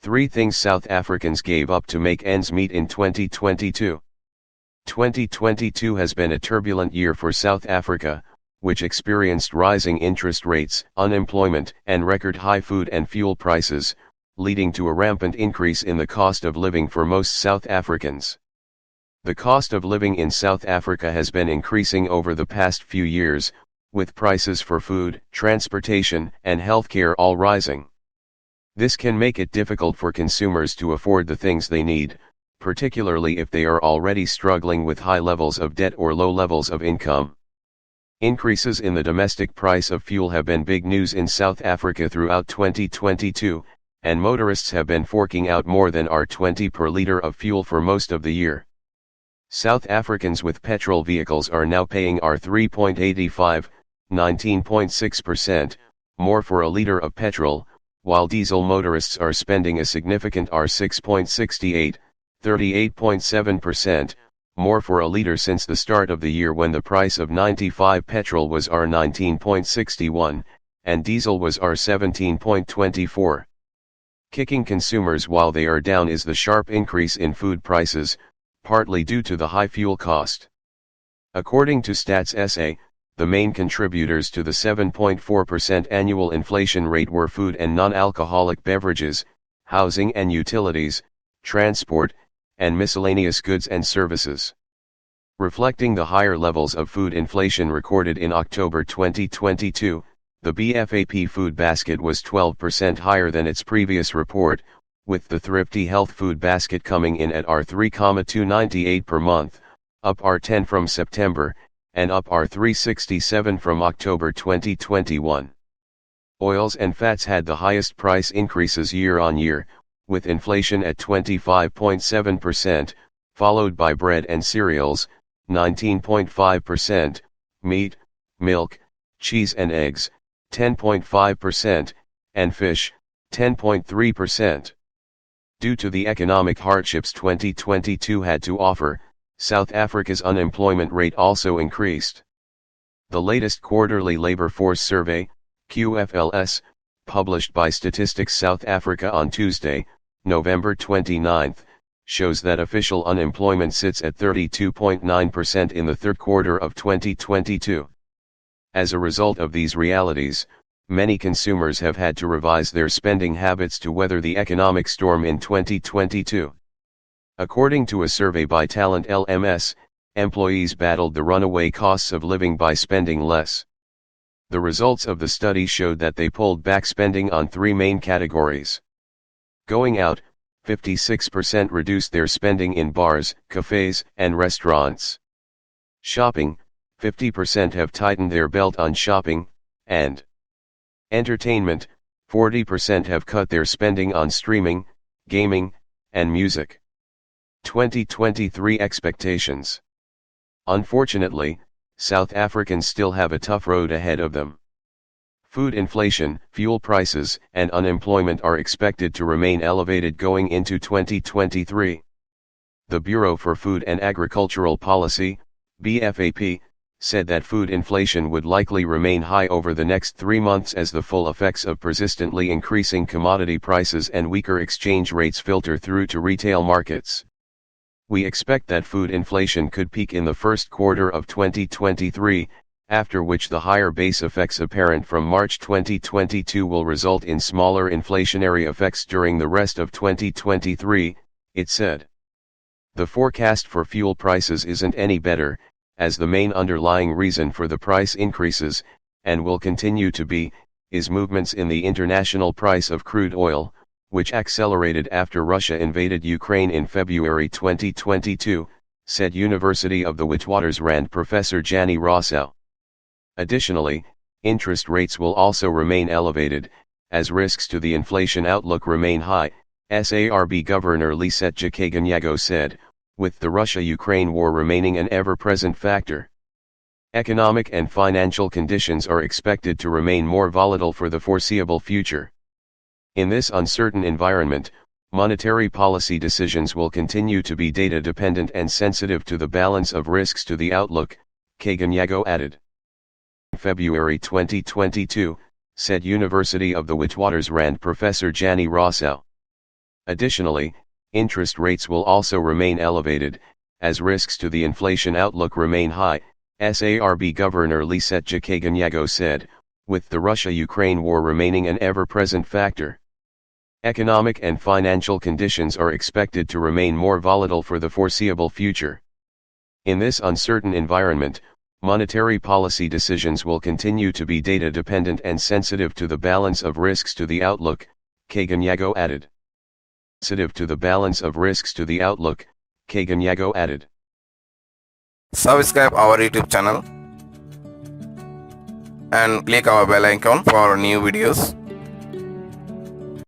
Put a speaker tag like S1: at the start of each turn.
S1: 3 things South Africans gave up to make ends meet in 2022. 2022 has been a turbulent year for South Africa, which experienced rising interest rates, unemployment, and record high food and fuel prices, leading to a rampant increase in the cost of living for most South Africans. The cost of living in South Africa has been increasing over the past few years, with prices for food, transportation, and healthcare all rising. This can make it difficult for consumers to afford the things they need, particularly if they are already struggling with high levels of debt or low levels of income. Increases in the domestic price of fuel have been big news in South Africa throughout 2022, and motorists have been forking out more than R20 per litre of fuel for most of the year. South Africans with petrol vehicles are now paying R3.85, 19.6%, more for a litre of petrol, while diesel motorists are spending a significant R6.68, 38.7%, more for a litre since the start of the year, when the price of 95 petrol was R19.61, and diesel was R17.24. Kicking consumers while they are down is the sharp increase in food prices, partly due to the high fuel cost. According to Stats SA, the main contributors to the 7.4% annual inflation rate were food and non-alcoholic beverages, housing and utilities, transport, and miscellaneous goods and services. Reflecting the higher levels of food inflation recorded in October 2022, the BFAP food basket was 12% higher than its previous report, with the Thrifty Health food basket coming in at R3,298 per month, up R10 from September, and up R367 from October 2021. Oils and fats had the highest price increases year on year, with inflation at 25.7%, followed by bread and cereals, 19.5%, meat, milk, cheese and eggs, 10.5%, and fish, 10.3%. Due to the economic hardships 2022 had to offer, South Africa's unemployment rate also increased. The latest quarterly labor force survey, QFLS, published by Statistics South Africa on Tuesday, November 29, shows that official unemployment sits at 32.9% in the third quarter of 2022. As a result of these realities, many consumers have had to revise their spending habits to weather the economic storm in 2022. According to a survey by Talent LMS, employees battled the runaway costs of living by spending less. The results of the study showed that they pulled back spending on 3 main categories. Going out, 56% reduced their spending in bars, cafes, and restaurants. Shopping, 50% have tightened their belt on shopping, and entertainment, 40% have cut their spending on streaming, gaming, and music. 2023 expectations. Unfortunately, South Africans still have a tough road ahead of them. Food inflation, fuel prices, and unemployment are expected to remain elevated going into 2023. The Bureau for Food and Agricultural Policy, BFAP, said that food inflation would likely remain high over the next 3 months as the full effects of persistently increasing commodity prices and weaker exchange rates filter through to retail markets. We expect that food inflation could peak in the first quarter of 2023, after which the higher base effects apparent from March 2022 will result in smaller inflationary effects during the rest of 2023, it said. The forecast for fuel prices isn't any better, as the main underlying reason for the price increases, and will continue to be, is movements in the international price of crude oil, which accelerated after Russia invaded Ukraine in February 2022, said University of the Witwatersrand professor Jannie Rossouw. Additionally, interest rates will also remain elevated, as risks to the inflation outlook remain high, SARB Governor Lesetja Kaganyago said, with the Russia-Ukraine war remaining an ever-present factor. Economic and financial conditions are expected to remain more volatile for the foreseeable future. In this uncertain environment, monetary policy decisions will continue to be data-dependent and sensitive to the balance of risks to the outlook, Kaganyago added. February 2022, said University of the Witwatersrand professor Jannie Rossouw. Additionally, interest rates will also remain elevated, as risks to the inflation outlook remain high, SARB Governor Lisetta Kaganyago said, with the Russia-Ukraine war remaining an ever-present factor. Economic and financial conditions are expected to remain more volatile for the foreseeable future. In this uncertain environment, monetary policy decisions will continue to be data-dependent and sensitive to the balance of risks to the outlook, Kaganyago added. Sensitive to the balance of risks to the outlook, Kaganyago added.
S2: Subscribe our YouTube channel and click our bell icon for new videos.